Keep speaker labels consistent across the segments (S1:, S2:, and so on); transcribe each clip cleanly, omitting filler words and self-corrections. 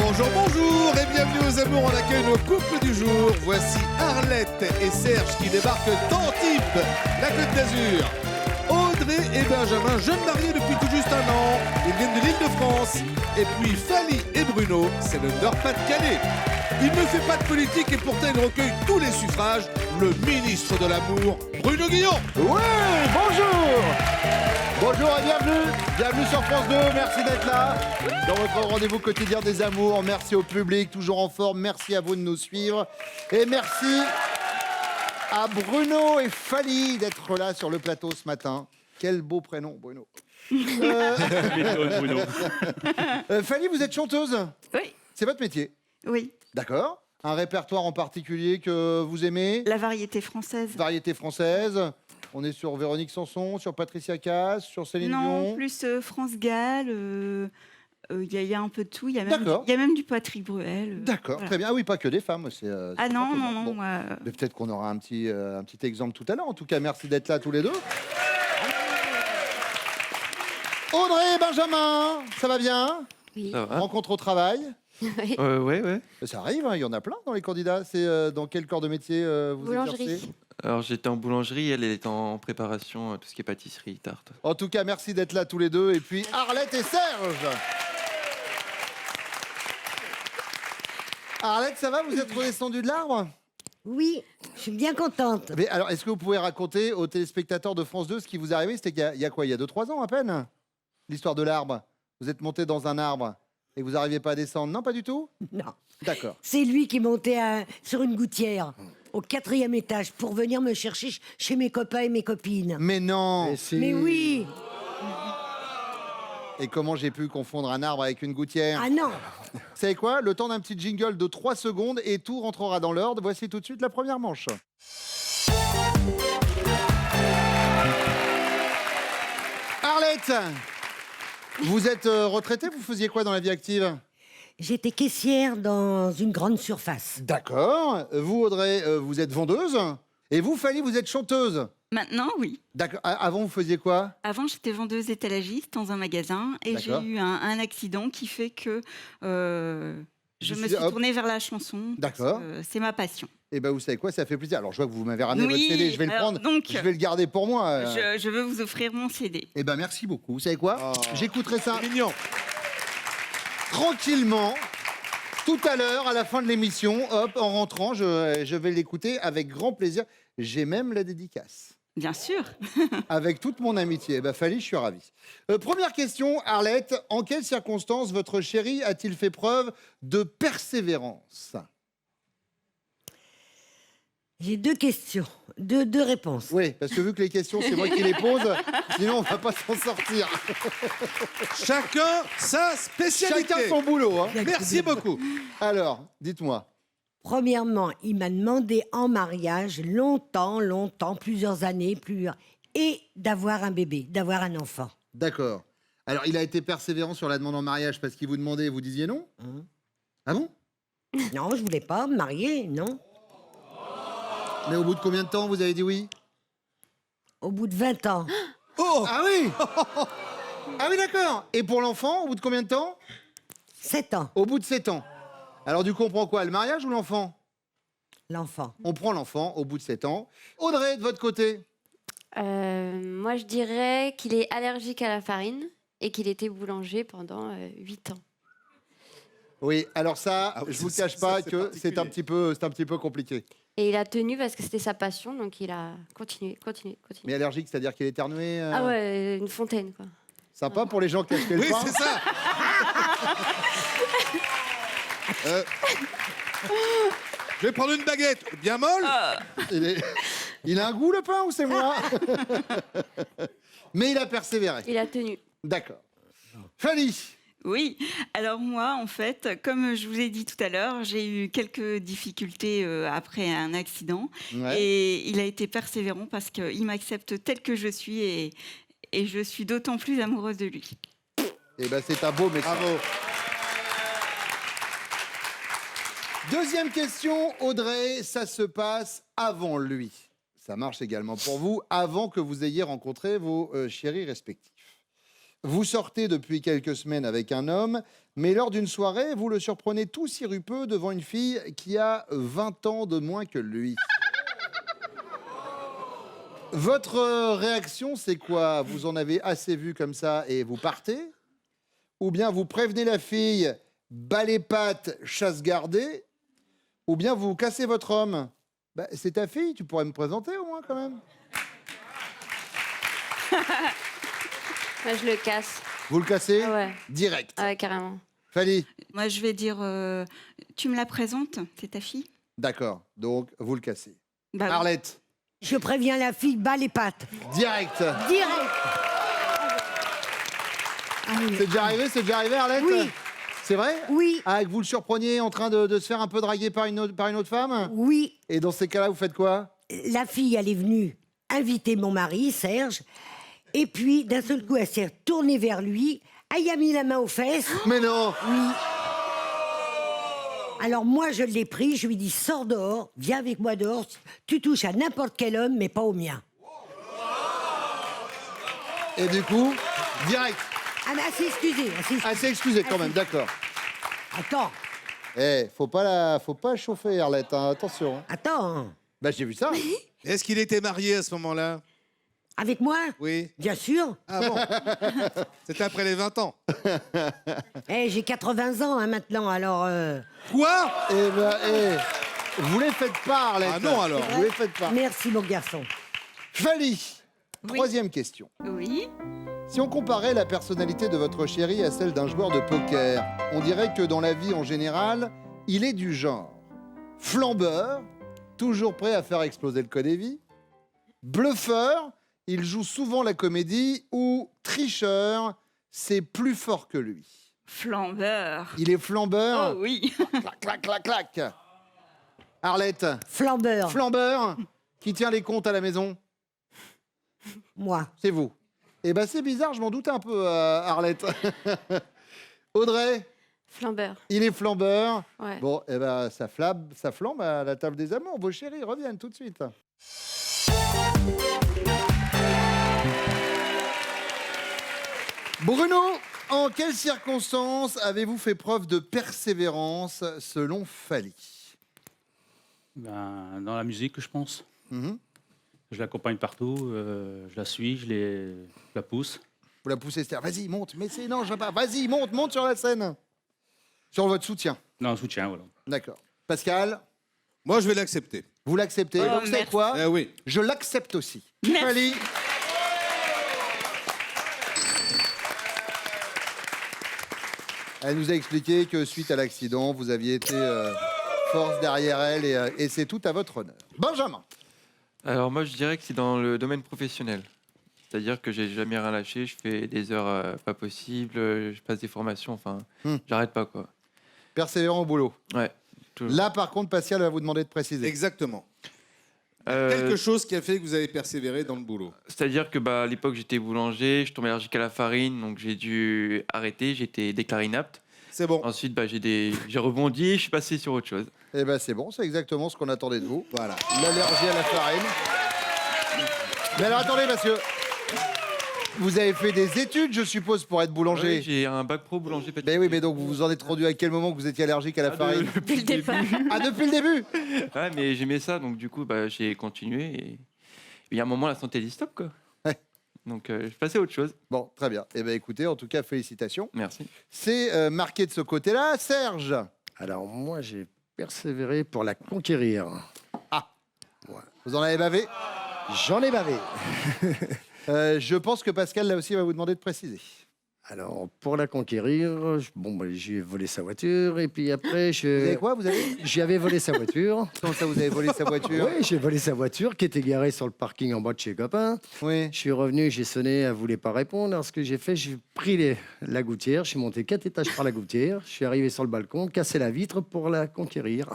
S1: Bonjour, bonjour et bienvenue aux Amours. On accueille nos couples du jour. Voici Arlette et Serge qui débarquent d'Antibes, la Côte d'Azur. Audrey et Benjamin, jeunes mariés depuis tout juste un an. Ils viennent de l'Île-de-France. Et puis Fanny et Bruno, c'est le Nord-Pas-de-Calais. Il ne fait pas de politique et pourtant il recueille tous les suffrages. Le ministre de l'amour, Bruno Guillon.
S2: Oui, bonjour. Bonjour et bienvenue. Bienvenue sur France 2, merci d'être là. Dans votre rendez-vous quotidien des amours. Merci au public, toujours en forme. Merci à vous de nous suivre. Et merci à Bruno et Fanny d'être là sur le plateau ce matin. Quel beau prénom, Bruno. Fanny, vous êtes chanteuse?
S3: Oui.
S2: C'est votre métier?
S3: Oui.
S2: D'accord. Un répertoire en particulier que vous aimez?
S3: La variété française.
S2: Variété française. On est sur Véronique Sanson, sur Patricia Cass, sur Céline Dion.
S3: Non, plus France Gall. Il y a un peu de tout. Il y a même du Patrick Bruel.
S2: D'accord,
S3: voilà.
S2: Très bien. Ah oui, pas que des femmes.
S3: Ah non, non.
S2: Bon. Mais peut-être qu'on aura un petit exemple tout à l'heure. En tout cas, merci d'être là tous les deux. Audrey et Benjamin, ça va bien?
S4: Oui.
S5: Ça va.
S2: Rencontre au travail?
S4: Oui.
S5: Ouais.
S2: Ça arrive, hein, il y en a plein dans les candidats. C'est dans quel corps de métier vous
S4: Boulangerie.
S2: exercez?
S5: Alors j'étais en boulangerie, elle est en préparation, tout ce qui est pâtisserie, tarte.
S2: En tout cas, merci d'être là tous les deux. Et puis Arlette et Serge. Arlette, ça va? Vous êtes redescendue de l'arbre?
S6: Oui, je suis bien contente.
S2: Mais alors, est-ce que vous pouvez raconter aux téléspectateurs de France 2 ce qui vous est arrivé? C'était il y a quoi? Il y a 2-3 ans à peine? L'histoire de l'arbre. Vous êtes monté dans un arbre et vous n'arriviez pas à descendre? Non, pas du tout?
S6: Non.
S2: D'accord.
S6: C'est lui qui montait sur une gouttière au 4e étage pour venir me chercher chez mes copains et mes copines.
S2: Mais non!
S6: Mais oui.
S2: Et comment j'ai pu confondre un arbre avec une gouttière?
S6: Ah non.
S2: Vous savez quoi? Le temps d'un petit jingle de 3 secondes et tout rentrera dans l'ordre. Voici tout de suite la première manche. Arlette, vous êtes retraitée, vous faisiez quoi dans la vie active?
S6: J'étais caissière dans une grande surface.
S2: D'accord. Vous, Audrey, vous êtes vendeuse. Et vous, Fanny, vous êtes chanteuse.
S3: Maintenant, oui.
S2: D'accord. Avant, vous faisiez quoi?
S3: Avant, j'étais vendeuse étalagiste dans un magasin et j'ai
S2: D'accord.
S3: eu un accident qui fait que je me suis
S2: Hop.
S3: tournée vers la chanson.
S2: D'accord.
S3: C'est ma passion.
S2: Eh ben, vous savez quoi? Ça fait plaisir. Alors, je vois que vous m'avez ramené
S3: Oui,
S2: votre CD. Je vais le
S3: alors,
S2: prendre.
S3: donc,
S2: Je vais le garder pour moi.
S3: Je veux vous offrir mon CD.
S2: Eh ben, merci beaucoup. Vous savez quoi?
S1: Oh.
S2: J'écouterai ça
S1: C'est mignon.
S2: tranquillement. Tout à l'heure, à la fin de l'émission, hop, en rentrant, je vais l'écouter avec grand plaisir. J'ai même la dédicace.
S3: Bien sûr.
S2: Avec toute mon amitié. Eh ben, Fanny, je suis ravi. Première question, Arlette. En quelles circonstances votre chéri a-t-il fait preuve de persévérance?
S6: J'ai 2 questions, deux réponses.
S2: Oui, parce que vu que les questions, c'est moi qui les pose, sinon on va pas s'en sortir.
S1: Chacun sa spécialité.
S2: Chacun son boulot. Hein.
S1: Merci beaucoup.
S2: Alors, dites-moi.
S6: Premièrement, il m'a demandé en mariage longtemps, plusieurs années, et d'avoir un bébé, d'avoir un enfant.
S2: D'accord. Alors, il a été persévérant sur la demande en mariage parce qu'il vous demandait et vous disiez non? Ah bon?
S6: Non, je voulais pas me marier, non.
S2: Mais au bout de combien de temps vous avez dit oui?
S6: Au bout de 20 ans.
S1: Oh,
S2: Ah oui. Ah oui, d'accord. Et pour l'enfant, au bout de combien de temps?
S6: 7 ans,
S2: Au bout de 7 ans. Alors du coup, on prend quoi? Le mariage ou l'enfant?
S6: l'enfant.
S2: On prend l'enfant au bout de 7 ans. Audrey, de votre côté?
S4: Moi, je dirais qu'il est allergique à la farine et qu'il était boulanger pendant 8 ans.
S2: Oui, alors ça,
S1: Ah oui,
S2: je vous
S1: ça,
S2: cache
S1: ça,
S2: pas
S1: c'est
S2: que c'est un petit peu compliqué.
S4: Et il a tenu parce que c'était sa passion, donc il a continué.
S2: Mais allergique, c'est-à-dire qu'il éternuait
S4: Ah ouais, une fontaine, quoi.
S2: Sympa pour les gens qui achetaient le
S1: oui,
S2: pain.
S1: c'est ça. Je vais prendre une baguette bien molle.
S2: Il a un goût le pain ou c'est moi? Mais il a persévéré.
S4: Il a tenu.
S2: D'accord. Fanny,
S3: Oui, alors moi, en fait, comme je vous ai dit tout à l'heure, j'ai eu quelques difficultés après un accident.
S2: Ouais.
S3: Et il a été persévérant parce qu'il m'accepte tel que je suis et je suis d'autant plus amoureuse de lui.
S2: eh ben c'est un beau message.
S1: Bravo.
S2: Deuxième question, Audrey, ça se passe avant lui. Ça marche également pour vous, avant que vous ayez rencontré vos chéris respectifs. Vous sortez depuis quelques semaines avec un homme, mais lors d'une soirée, vous le surprenez tout sirupeux devant une fille qui a 20 ans de moins que lui. Votre réaction, c'est quoi? Vous en avez assez vu comme ça et vous partez? Ou bien vous prévenez la fille, bas les pattes, chasse gardée? Ou bien vous cassez votre homme? Bah, c'est ta fille, tu pourrais me présenter au moins quand même.
S4: Moi, je le casse.
S2: Vous le cassez?
S4: Ah ouais.
S2: Direct.
S4: Ah ouais, carrément.
S2: Fally?
S3: Moi, je vais dire, tu me la présentes, c'est ta fille?
S2: D'accord, donc vous le cassez.
S3: Bah oui.
S2: Arlette?
S6: Je préviens la fille, bas les pattes.
S2: Direct.
S6: Direct. Ah oui.
S2: C'est déjà arrivé, Arlette?
S6: Oui.
S2: C'est vrai?
S6: Oui,
S2: Ah, que vous le surpreniez en train de se faire un peu draguer par une autre femme?
S6: oui.
S2: Et dans ces cas-là, vous faites quoi?
S6: La fille, elle est venue inviter mon mari, Serge. Et puis, d'un seul coup, elle s'est tournée vers lui. Elle y a mis la main aux fesses.
S2: Mais non!
S6: Oui. Alors moi, je l'ai pris. Je lui ai dit, sors dehors, viens avec moi dehors. Tu touches à n'importe quel homme, mais pas au mien.
S2: Et du coup, direct.
S6: Ah, mais elle s'est excusée.
S2: Ah, c'est excusé quand même, d'accord.
S6: Attends,
S2: Faut pas chauffer, Arlette, hein, attention. Hein.
S6: attends.
S2: Bah, j'ai vu ça.
S1: Est-ce qu'il était marié à ce moment-là?
S6: Avec moi?
S1: Oui.
S6: Bien sûr.
S1: Ah bon? C'était après les 20 ans.
S6: J'ai 80 ans hein, maintenant, alors...
S1: Quoi?
S2: Eh ben, vous les faites pas, Arlette.
S1: Ah non, alors.
S2: Vous les faites pas.
S6: Merci, mon garçon.
S2: Fally,
S3: Oui.
S2: troisième question.
S3: Oui.
S2: Si on comparait la personnalité de votre chéri à celle d'un joueur de poker, on dirait que dans la vie en général, il est du genre flambeur, toujours prêt à faire exploser le code et vie, bluffeur, il joue souvent la comédie, ou tricheur, c'est plus fort que lui.
S3: Flambeur.
S2: Il est flambeur.
S3: Oh oui.
S2: Clac, clac, clac, clac. Arlette,
S6: Flambeur,
S2: flambeur, qui tient les comptes à la maison,
S6: moi.
S2: c'est vous. Eh ben c'est bizarre, je m'en doutais un peu, Arlette. Audrey,
S4: Flambeur.
S2: il est flambeur.
S4: Ouais.
S2: Bon, eh ben ça flambe à la table des amours. Vos chéris reviennent tout de suite. Bruno, en quelles circonstances avez-vous fait preuve de persévérance selon Fally?
S7: Ben, dans la musique, je pense.
S2: Mhm.
S7: Je l'accompagne partout, je la suis, je la pousse.
S2: Vous la poussez, Esther. Vas-y, monte. Mais c'est non, je veux pas. Vas-y, monte sur la scène. Sur votre soutien.
S7: Non, soutien, voilà.
S2: D'accord. Pascal,
S1: Moi, je vais l'accepter.
S2: vous l'acceptez.
S3: Oh,
S2: Donc, c'est
S3: merci.
S2: quoi?
S1: Eh oui.
S2: Je l'accepte aussi.
S3: Merci.
S2: Fally. Elle nous a expliqué que suite à l'accident, vous aviez été force derrière elle et c'est tout à votre honneur. Benjamin.
S5: Alors moi, je dirais que c'est dans le domaine professionnel. C'est-à-dire que j'ai jamais rien lâché, je fais des heures pas possibles, je passe des formations, enfin, j'arrête pas, quoi.
S2: Persévérant au boulot.
S5: Ouais. toujours.
S2: Là, par contre, Pascal va vous demander de préciser.
S1: Exactement.
S5: Euh,
S1: Quelque chose qui a fait que vous avez persévéré dans le boulot.
S5: C'est-à-dire que à l'époque, j'étais boulanger, je tombais allergique à la farine, donc j'ai dû arrêter, j'ai été déclaré inapte.
S1: C'est bon.
S5: Ensuite, j'ai rebondi, je suis passé sur autre chose.
S2: Eh ben, c'est bon, c'est exactement ce qu'on attendait de vous.
S1: Voilà.
S2: L'allergie à la farine. Mais alors, attendez, parce que vous avez fait des études, je suppose, pour être boulanger.
S5: Oui, j'ai un bac pro boulanger pâtissier.
S2: Ben oui, mais donc vous vous en êtes rendu à quel moment que vous étiez allergique à la farine?
S4: Depuis le départ.
S2: Ah, depuis le début?
S5: Ouais, mais j'aimais ça, donc du coup, j'ai continué. Et il y a un moment, la santé dit stop, quoi.
S2: Ouais.
S5: Donc, je passais à autre chose.
S2: Bon, très bien. Eh bien, écoutez, en tout cas, félicitations.
S5: Merci.
S2: C'est marqué de ce côté-là. Serge.
S8: Alors moi, j'ai persévéré pour la conquérir.
S2: Vous en avez bavé?
S8: J'en ai bavé.
S2: Je pense que Pascal, là aussi, va vous demander de préciser.
S8: Alors, pour la conquérir, j'ai volé sa voiture et puis après,
S2: Vous avez quoi? Vous avez...
S8: j'avais volé sa voiture.
S2: Comment ça, vous avez volé sa voiture?
S8: Oui, j'ai volé sa voiture qui était garée sur le parking en bas de chez copain.
S2: Oui.
S8: Je suis revenu, j'ai sonné, elle voulait pas répondre. Alors, ce que j'ai fait, j'ai pris la gouttière, je suis monté 4 étages par la gouttière, je suis arrivé sur le balcon, cassé la vitre pour la conquérir.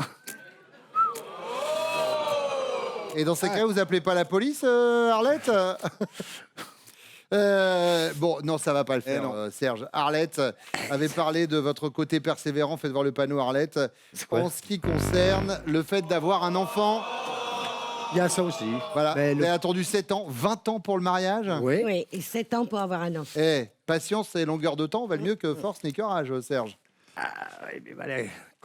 S2: Et dans ces cas, vous appelez pas la police, Arlette? Bon, non, ça va pas le faire,
S1: non.
S2: Serge. Arlette avait parlé de votre côté persévérant. Faites voir le panneau, Arlette.
S8: Ouais.
S2: En ce qui concerne le fait d'avoir un enfant.
S8: Il y a ça aussi.
S2: Voilà.
S8: Mais
S2: Vous avez attendu 7 ans, 20 ans pour le mariage.
S8: Oui.
S6: Oui, et 7 ans pour avoir un enfant.
S2: Eh, patience et longueur de temps valent mieux que force ni courage, Serge.
S8: Ah, oui, mais voilà.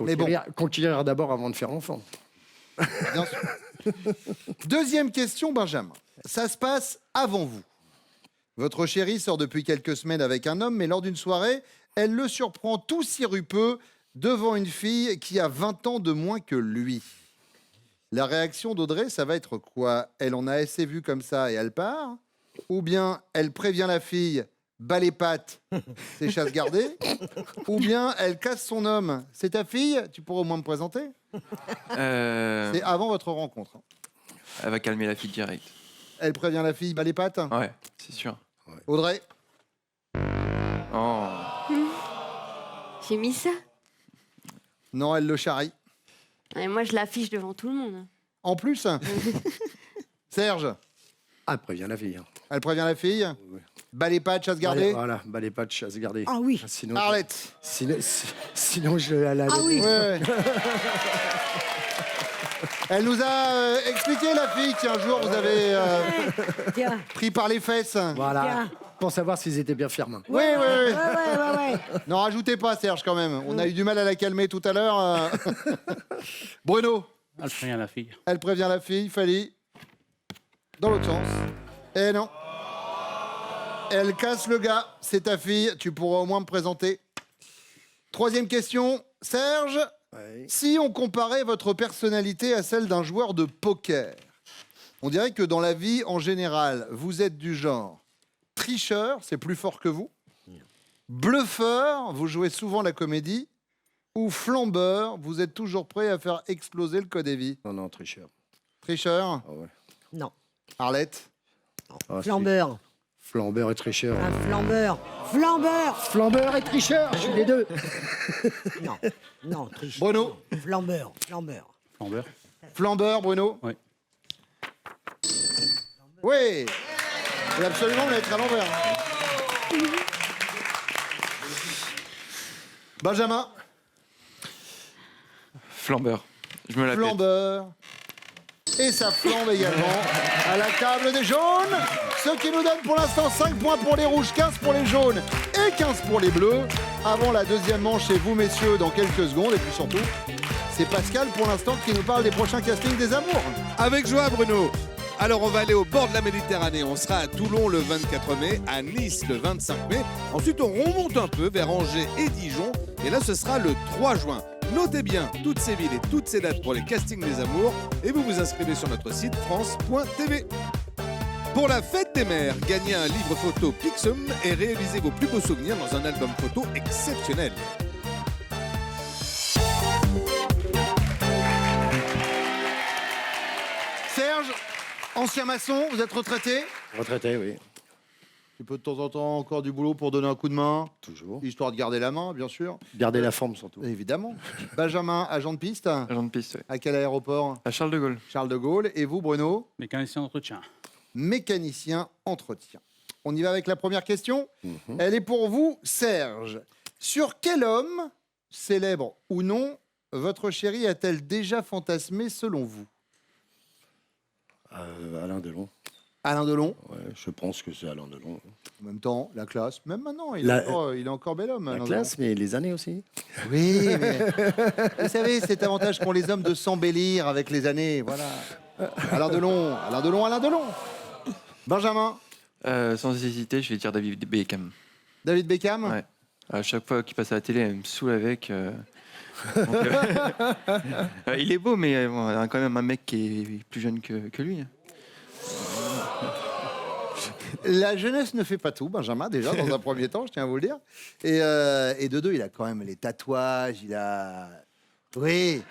S2: Mais bon.
S8: Conquérir d'abord avant de faire enfant.
S2: Bien sûr. Deuxième question, Benjamin. Ça se passe avant vous. Votre chérie sort depuis quelques semaines avec un homme, mais lors d'une soirée, elle le surprend tout sirupeux devant une fille qui a 20 ans de moins que lui. La réaction d'Audrey, ça va être quoi? Elle en a assez vu comme ça et elle part? Ou bien elle prévient la fille, bat les pattes, c'est chasse gardée? Ou bien elle casse son homme, c'est ta fille, tu pourrais au moins me présenter? C'est avant votre rencontre.
S5: Elle va calmer la fille direct.
S2: Elle prévient la fille, bat les pattes?
S5: Ouais, c'est sûr.
S2: Audrey?
S5: Oh.
S4: J'ai mis ça.
S2: Non, elle le charrie.
S4: Et moi, je l'affiche devant tout le monde.
S2: En plus? Serge?
S8: Ah, préviens la fille. Hein.
S2: Elle prévient la fille?
S8: Oui.
S2: Bat les pattes, chasse gardée?
S8: Voilà, bah les patchs à se garder.
S6: Ah oui.
S8: Sinon,
S2: Arlette?
S8: sinon je la.
S6: Ah oui.
S2: Ouais. Elle nous a expliqué, la fille, qu'un jour vous avez
S6: Tiens.
S2: pris par les fesses.
S8: Voilà.
S6: Tiens.
S8: Pour savoir s'ils étaient bien fermes.
S2: Oui, oui, oui.
S6: Ouais.
S2: N'en rajoutez pas, Serge, quand même. On a eu du mal à la calmer tout à l'heure. Bruno?
S7: Elle prévient la fille.
S2: Elle prévient la fille, Fali. Dans l'autre sens. Eh non. Elle casse le gars. C'est ta fille. Tu pourras au moins me présenter. Troisième question. Serge,
S8: Ouais.
S2: si on comparait votre personnalité à celle d'un joueur de poker, on dirait que dans la vie, en général, vous êtes du genre tricheur, c'est plus fort que vous. Bluffeur, vous jouez souvent la comédie. Ou flambeur, vous êtes toujours prêt à faire exploser le code et vie.
S8: Non, tricheur.
S2: Tricheur,
S8: Ah ouais.
S6: Non.
S2: Arlette.
S8: Ah,
S6: Flambeur.
S8: Flambeur et tricheur.
S6: Un flambeur. Flambeur.
S8: Flambeur et tricheur, je suis les deux.
S6: Non, triche.
S2: Bruno.
S6: Flambeur.
S7: Flambeur.
S2: Flambeur, Bruno.
S7: Oui.
S2: Oui. Et absolument, on va être à l'envers. Benjamin.
S5: Flambeur. Je me la pète.
S2: Flambeur. Et ça flambe également à la table des jaunes. Ce qui nous donne pour l'instant 5 points pour les rouges, 15 pour les jaunes et 15 pour les bleus. Avant la deuxième manche chez vous, messieurs, dans quelques secondes. Et puis surtout, c'est Pascal pour l'instant qui nous parle des prochains castings des amours.
S1: Avec joie, Bruno. Alors, on va aller au bord de la Méditerranée. On sera à Toulon le 24 mai, à Nice le 25 mai. Ensuite, on remonte un peu vers Angers et Dijon. Et là, ce sera le 3 juin. Notez bien toutes ces villes et toutes ces dates pour les castings des amours. Et vous vous inscrivez sur notre site france.tv. Pour la fête des mères, gagnez un livre photo Pixum et réalisez vos plus beaux souvenirs dans un album photo exceptionnel.
S2: Serge, ancien maçon, vous êtes retraité?
S8: Retraité, oui.
S2: Tu peux de temps en temps encore du boulot pour donner un coup de main,
S8: Toujours.
S2: histoire de garder la main, bien sûr.
S8: Garder la forme surtout.
S2: Évidemment. Benjamin, agent de piste.
S5: Agent de piste, ouais.
S2: À quel aéroport?
S5: À Charles de Gaulle.
S2: Charles de Gaulle. Et vous, Bruno?
S7: Mécanicien d'entretien.
S2: Mécanicien entretien. On y va avec la première question. Elle est pour vous, Serge. Sur quel homme, célèbre ou non, votre chérie a-t-elle déjà fantasmé selon vous?
S8: Alain Delon.
S2: Alain Delon.
S8: Ouais, je pense que c'est Alain Delon.
S2: En même temps, la classe. Même maintenant, il est encore bel homme.
S8: La
S2: Alain
S8: classe, mais les années aussi.
S2: Delon. Oui, mais vous savez, cet avantage qu'ont les hommes de s'embellir avec les années. Voilà. Alain Delon, Alain Delon, Alain Delon. Benjamin.
S5: Sans hésiter, je vais dire David Beckham.
S2: David Beckham.
S5: Ouais. À chaque fois qu'il passe à la télé, elle me saoule avec. Donc, il est beau, mais bon, il y a quand même un mec qui est plus jeune que lui.
S2: La jeunesse ne fait pas tout, Benjamin, déjà, dans un premier temps, je tiens à vous le dire. Et de deux, il a quand même les tatouages, il a... Oui.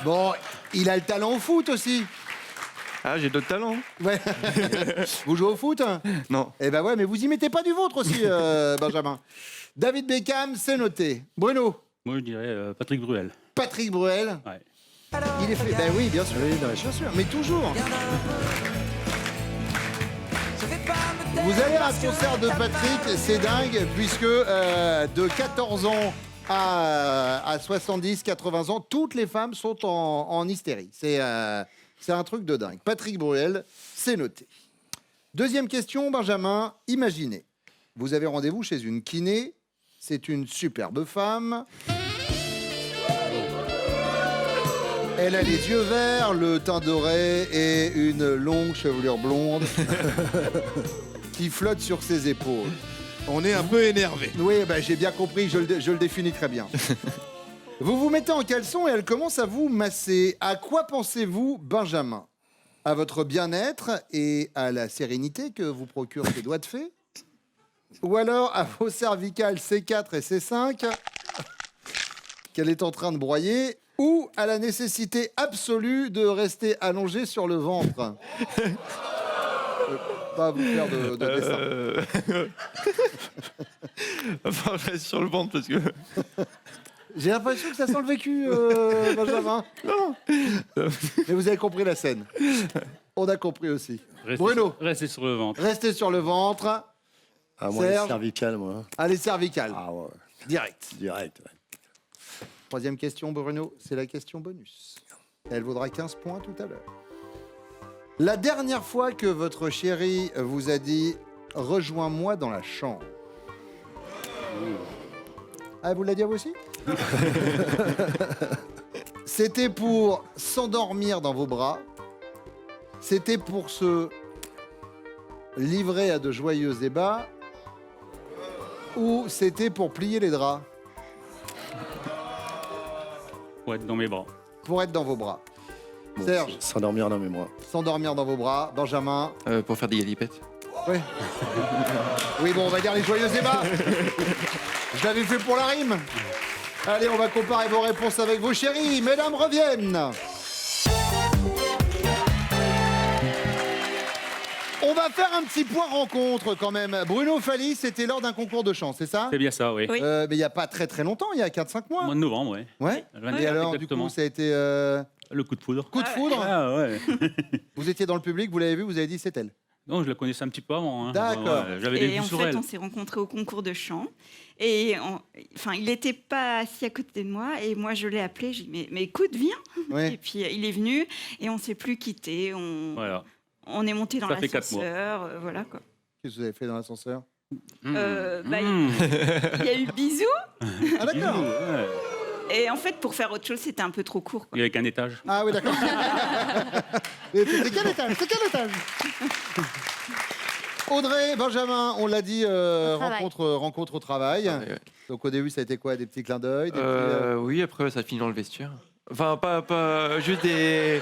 S2: Bon, il a le talent au foot aussi.
S5: Ah, j'ai d'autres talents.
S2: Ouais. Vous jouez au foot?
S5: Non.
S2: Eh ben ouais, mais vous y mettez pas du vôtre aussi, Benjamin. David Beckham, c'est noté. Bruno.
S7: Moi, je dirais Patrick Bruel.
S2: Patrick Bruel.
S7: Ouais.
S2: Il est fait... Ben oui, bien sûr.
S8: Oui,
S2: Bien sûr, mais toujours. Vous allez à un concert de Patrick, c'est dingue, puisque de 14 ans à 70, 80 ans, toutes les femmes sont en hystérie. C'est un truc de dingue. Patrick Bruel, c'est noté. Deuxième question, Benjamin. Imaginez, vous avez rendez-vous chez une kiné. C'est une superbe femme. Elle a les yeux verts, le teint doré et une longue chevelure blonde qui flotte sur ses épaules.
S1: On est un peu énervé.
S2: Oui, j'ai bien compris, je le définis très bien. Vous vous mettez en caleçon et elle commence à vous masser. À quoi pensez-vous, Benjamin? À votre bien-être et à la sérénité que vous procurent ces doigts de fée? Ou alors à vos cervicales C4 et C5 qu'elle est en train de broyer? Ou à la nécessité absolue de rester allongé sur le ventre? Pas vous faire de dessin.
S5: Enfin, je reste sur le ventre parce que.
S2: J'ai l'impression que ça sent le vécu, Benjamin. Non. Mais vous avez compris la scène. On a compris aussi. Bruno.
S7: Restez sur le ventre.
S2: Restez sur le ventre.
S8: Ah, moi, les
S2: Serge.
S8: cervicales, moi.
S2: Allez, cervicales.
S8: Ah ouais,
S2: Direct.
S8: direct. Ouais.
S2: Troisième question, Bruno, c'est la question bonus. Elle vaudra 15 points tout à l'heure. La dernière fois que votre chéri vous a dit « Rejoins-moi dans la chambre ». Ah, vous l'a dit à vous aussi? C'était pour s'endormir dans vos bras. C'était pour se livrer à de joyeux ébats. Ou c'était pour plier les draps?
S7: Pour être dans mes bras.
S2: Pour être dans vos bras.
S8: Bon,
S2: Serge.
S8: S'endormir dans mes bras.
S2: S'endormir dans vos bras. Benjamin.
S5: Pour faire des galipettes.
S2: Oui. Oui, bon, on va dire les joyeux ébats. Je l'avais fait pour la rime. Allez, on va comparer vos réponses avec vos chéris. Mesdames reviennent. On va faire un petit point rencontre quand même. Bruno Fallis, c'était lors d'un concours de chant, c'est ça?
S7: C'est bien ça, oui.
S3: Oui.
S2: Mais il n'y a pas très très longtemps, il y a 4-5 mois.
S7: Mois de novembre, oui.
S2: Ouais.
S7: Le 24,
S2: Et alors,
S7: exactement.
S2: du coup, ça a été
S7: Le coup de foudre.
S2: coup de foudre.
S7: Ah ouais.
S2: Vous étiez dans le public, vous l'avez vu, vous avez dit c'est elle.
S7: Non, je la connaissais un petit peu avant. Hein.
S2: D'accord.
S7: Ouais, j'avais des
S3: Et
S7: vues
S3: en
S7: sur
S3: fait,
S7: elle.
S3: on s'est rencontrés au concours de chant. Et enfin, il n'était pas assis à côté de moi. Et moi, je l'ai appelé. J'ai dit, mais écoute, viens.
S2: Oui.
S3: Et puis, il est venu. Et on ne s'est plus quitté.
S7: Voilà.
S3: On est monté dans
S7: Ça fait 4 mois.
S3: l'ascenseur. Voilà, quoi.
S2: Qu'est-ce que vous avez fait dans l'ascenseur?
S3: Il y a eu bisous.
S2: Ah d'accord.
S7: Ouais.
S3: Et en fait, pour faire autre chose, c'était un peu trop court, quoi.
S7: Il y avait qu'un étage.
S2: Ah oui, d'accord. Et c'est quel étage? C'est quel étage? Audrey, Benjamin, on l'a dit,
S4: travail.
S2: rencontre au travail.
S5: Ah, ouais.
S2: Donc au début, ça a été quoi? Des petits clins d'œil des
S5: Oui, après, ça finit dans le vestiaire. Enfin, pas juste des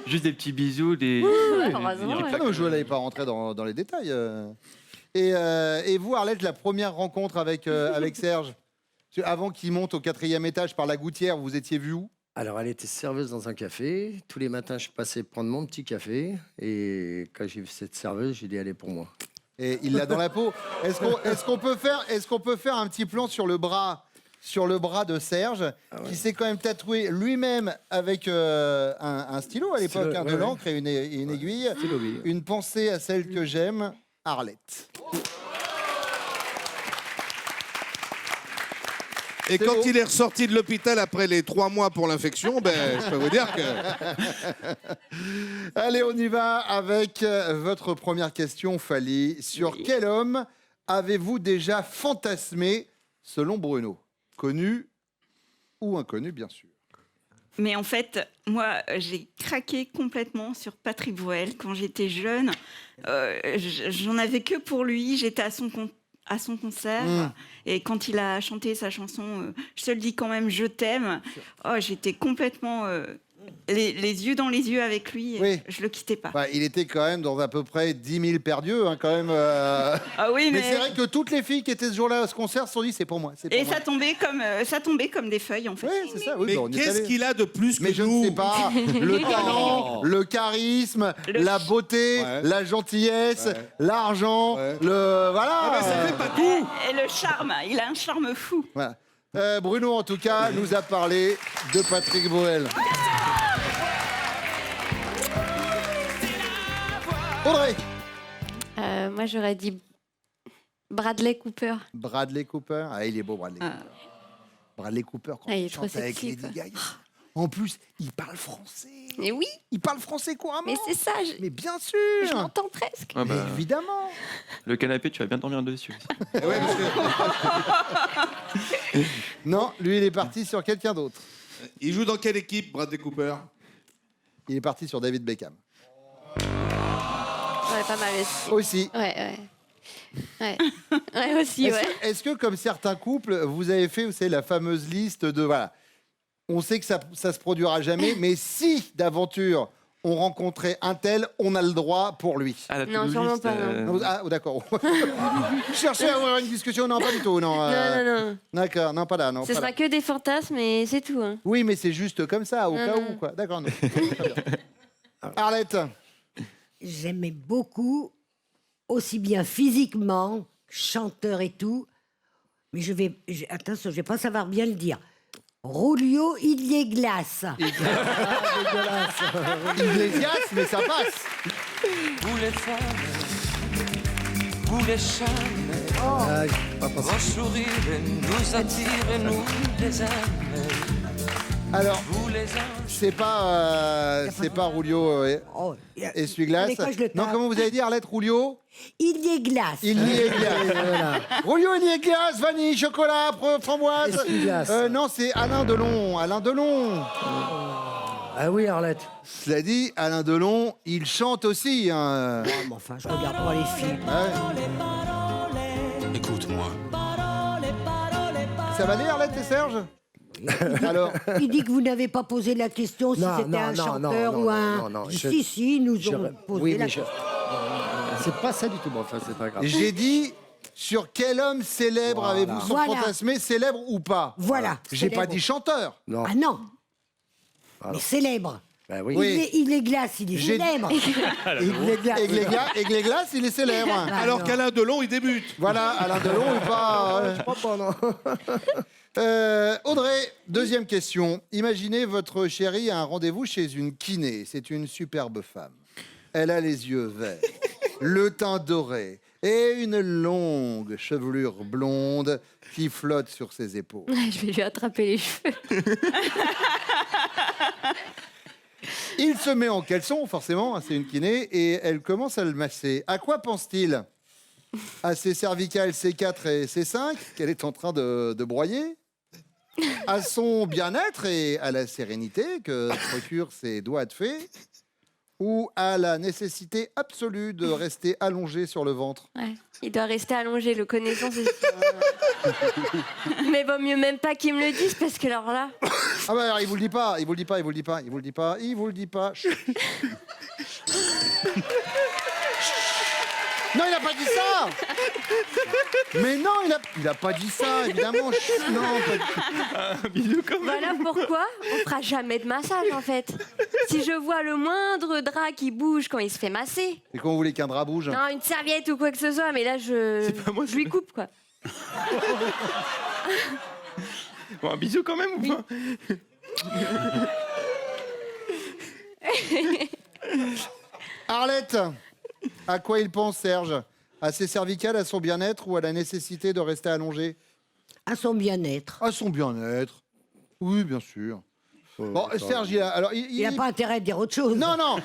S5: petits bisous, des.
S4: heureusement,
S2: Ah non, je n'allais pas rentrer dans les détails. Et vous, Arlette, la première rencontre avec Serge, avant qu'il monte au 4e étage par la gouttière, vous étiez vu où?
S8: Alors, elle était serveuse dans un café. Tous les matins, je passais prendre mon petit café. Et quand j'ai vu cette serveuse, j'ai dit, elle est pour moi.
S2: Et il l'a dans la peau. Est-ce qu'on peut faire un petit plan sur le bras de Serge, qui s'est quand même tatoué lui-même avec un stylo à l'époque,
S8: Stylo,
S2: de
S8: ouais,
S2: l'encre et une aiguille.
S8: Stylo, oui.
S2: Une pensée à celle que j'aime, Arlette.
S1: Et
S2: C'est
S1: quand
S2: beau.
S1: il est ressorti de l'hôpital après les 3 mois pour l'infection, je peux vous dire que...
S2: Allez, on y va avec votre première question, Fally. Sur quel homme avez-vous déjà fantasmé, selon Bruno? Connu ou inconnu, bien sûr.
S3: Mais en fait, moi, j'ai craqué complètement sur Patrick Bruel quand j'étais jeune. J'en avais que pour lui. J'étais à son concert. Et quand il a chanté sa chanson « Je te le dis quand même, je t'aime », j'étais complètement les yeux dans les yeux avec lui.
S2: Oui.
S3: Je le quittais pas.
S2: Il était quand même dans à peu près 10 000 perdieux, hein, quand même.
S3: Ah oui,
S2: Mais c'est vrai que toutes les filles qui étaient ce jour-là à ce concert se sont dit c'est pour moi. C'est pour
S3: Et
S2: moi.
S3: ça tombait comme des feuilles, en fait.
S2: Oui, c'est ça. Oui,
S1: Mais
S2: on y est
S1: qu'est-ce
S2: allé.
S1: qu'il a de plus
S2: Mais
S1: que
S2: je
S1: nous?
S2: ne sais pas. Le talent, le charisme, la beauté,
S1: Ouais.
S2: la gentillesse,
S1: Ouais.
S2: l'argent,
S1: Ouais.
S2: le voilà.
S1: Ah, mais ça fait pas tout.
S3: Et le charme, il a un charme fou.
S2: Voilà. Bruno, en tout cas, nous a parlé de Patrick Bruel. Audrey.
S4: Moi, j'aurais dit Bradley Cooper.
S2: Bradley Cooper. Ah, il est beau, Bradley Cooper. Bradley Cooper, quand
S4: Ah, il
S2: il
S4: est trop
S2: chante avec
S4: sexy,
S2: Lady
S4: quoi.
S2: Gaga. En plus, il parle français.
S4: Mais oui,
S2: Il parle français couramment.
S4: mais c'est ça,
S2: Mais bien sûr.
S4: je l'entends presque.
S5: Ah
S2: Mais
S5: bah,
S2: évidemment.
S5: le canapé, tu vas bien dormir dessus.
S1: Eh ouais, parce que-
S2: Non, lui, il est parti sur quelqu'un d'autre.
S1: il joue dans quelle équipe, Bradley Cooper?
S2: Il est parti sur David Beckham.
S4: Ouais, pas mal aussi.
S2: Aussi.
S4: Ouais. Ouais, aussi, ouais.
S2: Est-ce que, comme certains couples, vous avez fait, vous savez, la fameuse liste de voilà, on sait que ça se produira jamais, mais si d'aventure on rencontrait un tel, on a le droit pour lui.
S5: Ah, la
S4: Non,
S5: to-do
S4: sûrement
S5: list,
S4: pas, non.
S2: Ah, d'accord. Je cherchais à avoir une discussion, non, pas du tout, non.
S4: Non.
S2: D'accord, non, pas là, non.
S4: Ce
S2: pas
S4: sera
S2: là.
S4: que des fantasmes et c'est tout. Hein.
S2: Oui, mais c'est juste comme ça, au
S4: Non,
S2: cas
S4: non.
S2: où, quoi. D'accord, non. Très bien. Arlette,
S6: J'aimais beaucoup, aussi bien physiquement, chanteur et tout, mais attention, je vais pas savoir bien le dire. Julio Iglesias.
S2: Iglesias, mais ça passe.
S9: Vous les femmes, vous les charmes, vos sourires nous attirent et nous les aimons.
S2: Alors,
S9: Vous les anges,
S2: c'est pas Julio
S6: Oh,
S2: Essuie-glace.
S6: mais quoi, je le
S2: Non,
S6: tape.
S2: comment vous avez dit, Arlette? Julio
S6: Iglesias.
S2: Iglesias. Julio Iglesias, vanille, chocolat, framboise.
S8: Essuie-glace.
S2: Non, c'est Alain Delon. Alain Delon.
S8: Ah oui, Arlette.
S2: Cela dit, Alain Delon, il chante aussi. Hein.
S6: Ah, mais enfin, je regarde pas les films.
S2: Ouais.
S9: écoute-moi.
S2: Ça va aller, Arlette et Serge? Alors,
S6: Il dit que vous n'avez pas posé la question si
S8: Non,
S6: c'était
S8: non,
S6: un
S8: non,
S6: chanteur
S8: non,
S6: ou
S8: non,
S6: un.
S8: non, non,
S6: Si, ils nous
S8: Je-
S6: ont posé
S8: oui,
S6: la
S8: mais
S6: question.
S8: c'est pas ça du tout, mais enfin, c'est pas grave.
S2: j'ai dit sur quel homme célèbre
S8: Voilà.
S2: avez-vous sans
S6: Voilà.
S2: fantasmer, célèbre ou pas?
S6: Voilà.
S2: J'ai pas
S6: célèbre.
S2: dit chanteur.
S8: Non.
S6: Ah non.
S8: Alors.
S6: Mais célèbre.
S8: Bah oui.
S2: Oui.
S6: Iglesias, il est
S2: J'ai-
S6: célèbre.
S2: Iglesias, il est célèbre.
S1: Alors
S6: non.
S1: qu'Alain Delon, il débute.
S2: Voilà, Alain Delon ou pas.
S8: Je crois pas, non.
S2: Audrey, deuxième question. Imaginez votre chérie à un rendez-vous chez une kiné. C'est une superbe femme. Elle a les yeux verts, le teint doré et une longue chevelure blonde qui flotte sur ses épaules.
S4: Je vais lui attraper les cheveux.
S2: Il se met en caleçon, forcément, hein, c'est une kiné, et elle commence à le masser. À quoi pense-t-il? À ses cervicales C4 et C5 qu'elle est en train de broyer? À son bien-être et à la sérénité que procurent ses doigts de fée? Ou à la nécessité absolue de rester allongé sur le ventre?
S4: Ouais. Il doit rester allongé, le connaissant, c'est sûr. Mais vaut mieux même pas qu'il me le dise, parce que alors là...
S2: Ah bah alors, il vous le dit pas, il vous le dit pas. Chut. Non, il a pas dit ça. Mais non, il a pas dit ça, évidemment. Chut, non, pas du-
S4: Voilà pourquoi on fera jamais de massage, en fait. Si je vois le moindre drap qui bouge quand il se fait masser,
S2: Et quand vous voulez qu'un drap bouge?
S4: non, une serviette ou quoi que ce soit, mais là,
S5: pas moi,
S4: je lui coupe, quoi.
S5: Bon, un bisou quand même ou pas?
S2: Arlette, à quoi il pense, Serge? À ses cervicales, à son bien-être ou à la nécessité de rester allongé?
S6: À son bien-être.
S2: À son bien-être. Oui, bien sûr. Bon, Serge,
S6: Il n'a pas intérêt de dire autre chose.
S2: Non, non.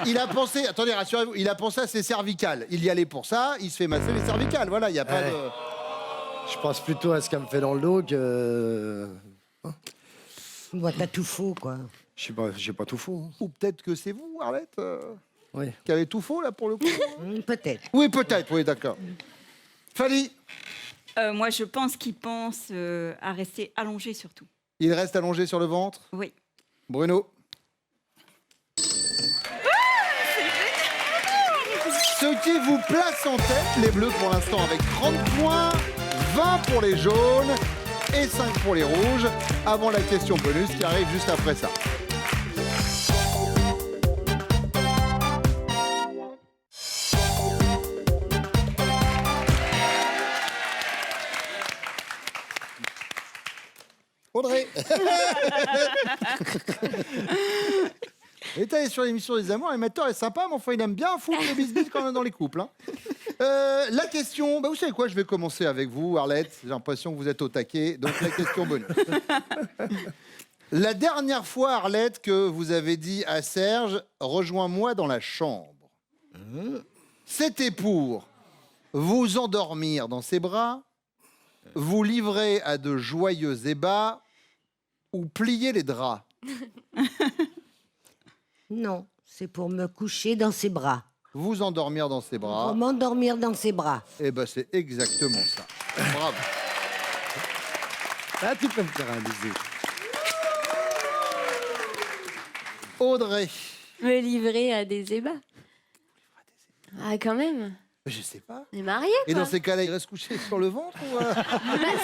S2: Il a pensé, attendez, rassurez-vous, il a pensé à ses cervicales. Il y allait pour ça, il se fait masser les cervicales. Voilà, il n'y a pas
S8: Ouais.
S2: de...
S8: Je pense plutôt à ce qu'elle me fait dans le dos que.
S6: Moi, t'as tout faux, quoi.
S8: Je sais pas, j'ai pas tout faux. Hein.
S2: Ou peut-être que c'est vous, Arlette,
S8: Oui.
S2: qui avez tout faux, là, pour le coup.
S6: Peut-être.
S2: Oui, peut-être, oui, d'accord. Fanny,
S3: Moi, je pense qu'il pense à rester allongé surtout.
S2: il reste allongé sur le ventre.
S3: Oui.
S2: Bruno. Ce qui vous place en tête, les bleus pour l'instant avec 30 points, 20 pour les jaunes et 5 pour les rouges, avant la question bonus qui arrive juste après ça. Audrey. Et t'es sur l'émission des amours, l'émetteur est sympa, mais enfin il aime bien foutre les bisbis quand même dans les couples. Hein. La question, vous savez quoi, je vais commencer avec vous, Arlette. J'ai l'impression que vous êtes au taquet, donc la question bonus. La dernière fois, Arlette, que vous avez dit à Serge, rejoins-moi dans la chambre. C'était pour vous endormir dans ses bras, vous livrer à de joyeux ébats ou plier les draps.
S6: Non, c'est pour me coucher dans ses bras.
S2: Vous endormir dans ses bras.
S6: Pour m'endormir dans ses bras.
S2: Eh ben, c'est exactement ça. Bravo.
S8: Ah, tu peux me faire un bisou.
S2: Audrey.
S4: Me livrer à des ébats. Ah, quand même.
S2: Je sais pas.
S4: On est mariés,
S2: Et
S4: quoi.
S2: dans ces cas-là, il reste couché sur le ventre ou
S4: Bah,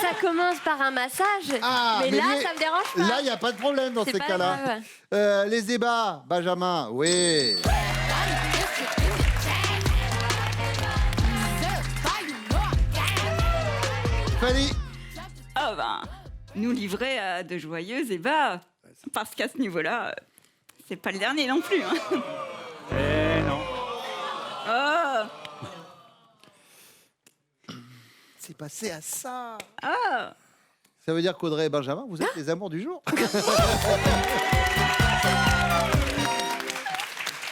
S4: ça commence par un massage.
S2: Ah,
S4: mais là,
S2: mais
S4: ça me dérange pas.
S2: Là, il n'y a pas de problème dans
S4: C'est
S2: ces
S4: pas
S2: cas-là.
S4: grave.
S2: Les ébats, Benjamin, oui. Fanny.
S3: Ah ben, nous livrer à de joyeux ébats, parce qu'à ce niveau-là, c'est pas le dernier non plus. Hein.
S7: Eh non.
S3: Oh,
S2: C'est passé à ça.
S3: ah.
S2: Ça veut dire qu'Audrey et Benjamin, vous êtes les amours du jour.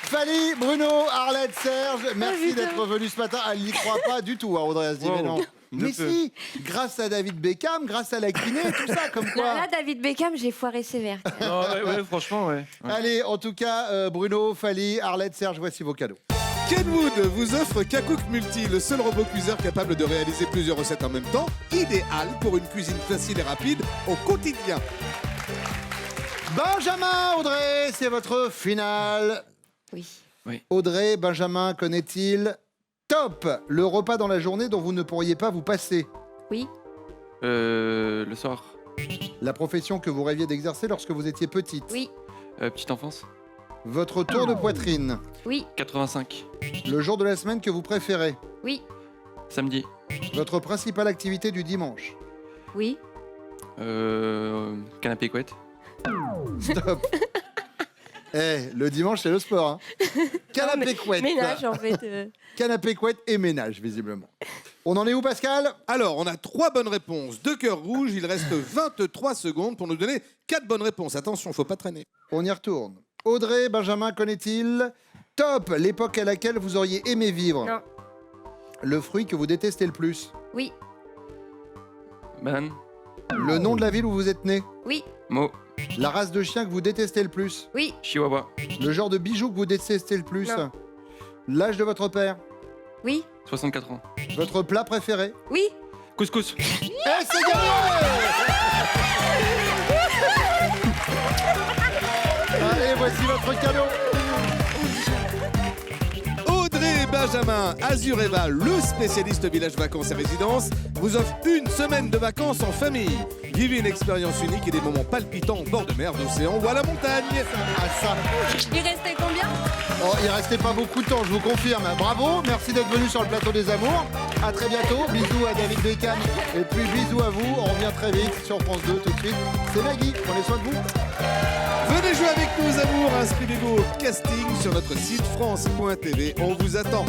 S2: Fanny, Bruno, Arlette, Serge, merci d'être venus ce matin. Elle n'y croit pas du tout, hein, Audrey. Elle se dit, mais non. Mais si, grâce à David Beckham, grâce à la kiné, tout ça, comme quoi.
S4: Là, David Beckham, j'ai foiré sévère.
S5: Non, ouais, franchement, ouais.
S2: Allez, en tout cas, Bruno, Fanny, Arlette, Serge, voici vos cadeaux.
S1: Kenwood vous offre Kakook Multi, le seul robot cuiseur capable de réaliser plusieurs recettes en même temps, idéal pour une cuisine facile et rapide au quotidien.
S2: Benjamin, Audrey, c'est votre finale.
S4: Oui.
S2: Audrey, Benjamin, connaît-il Top, le repas dans la journée dont vous ne pourriez pas vous passer.
S4: Oui.
S5: Le soir.
S2: La profession que vous rêviez d'exercer lorsque vous étiez petite.
S4: Oui.
S5: Petite enfance.
S2: Votre tour de poitrine.
S4: Oui.
S5: 85.
S2: Le jour de la semaine que vous préférez.
S4: Oui.
S5: Samedi.
S2: Votre principale activité du dimanche.
S4: Oui.
S5: Canapé couette.
S2: Stop. Le dimanche, c'est le sport. Hein. Canapé couette.
S4: Ménage, en fait.
S2: Canapé couette et ménage, visiblement. On en est où, Pascal?
S1: Alors, on a 3 bonnes réponses, 2 cœurs rouges, il reste 23 secondes pour nous donner 4 bonnes réponses. Attention, faut pas traîner.
S2: On y retourne. Audrey, Benjamin, connaît-il Top, l'époque à laquelle vous auriez aimé vivre.
S4: Non.
S2: Le fruit que vous détestez le plus.
S4: Oui.
S5: Banane.
S2: Le nom de la ville où vous êtes né.
S4: Oui.
S5: Mot.
S2: La race de chien que vous détestez le plus.
S4: Oui.
S5: Chihuahua.
S2: Le genre de bijoux que vous détestez le plus.
S4: Non.
S2: L'âge de votre père.
S4: Oui.
S5: 64 ans.
S2: Votre plat préféré.
S4: Oui.
S5: Couscous.
S2: Et c'est gagné. Allez, voici votre cadeau.
S1: Audrey et Benjamin, Azureva, le spécialiste village vacances et résidences, vous offre une semaine de vacances en famille. Vivez une expérience unique et des moments palpitants au bord de mer, d'océan ou à la montagne.
S2: Ah ça.
S4: Il restait combien?
S2: Oh, il restait pas beaucoup de temps, je vous confirme. Bravo, merci d'être venu sur le plateau des amours. À très bientôt. Bisous à David Beckham et puis bisous à vous. On revient très vite sur France 2 tout de suite. C'est Nagui, prenez soin de vous.
S1: Venez jouer avec nous, amours. Inscrivez-vous au casting sur notre site France.tv. On vous attend.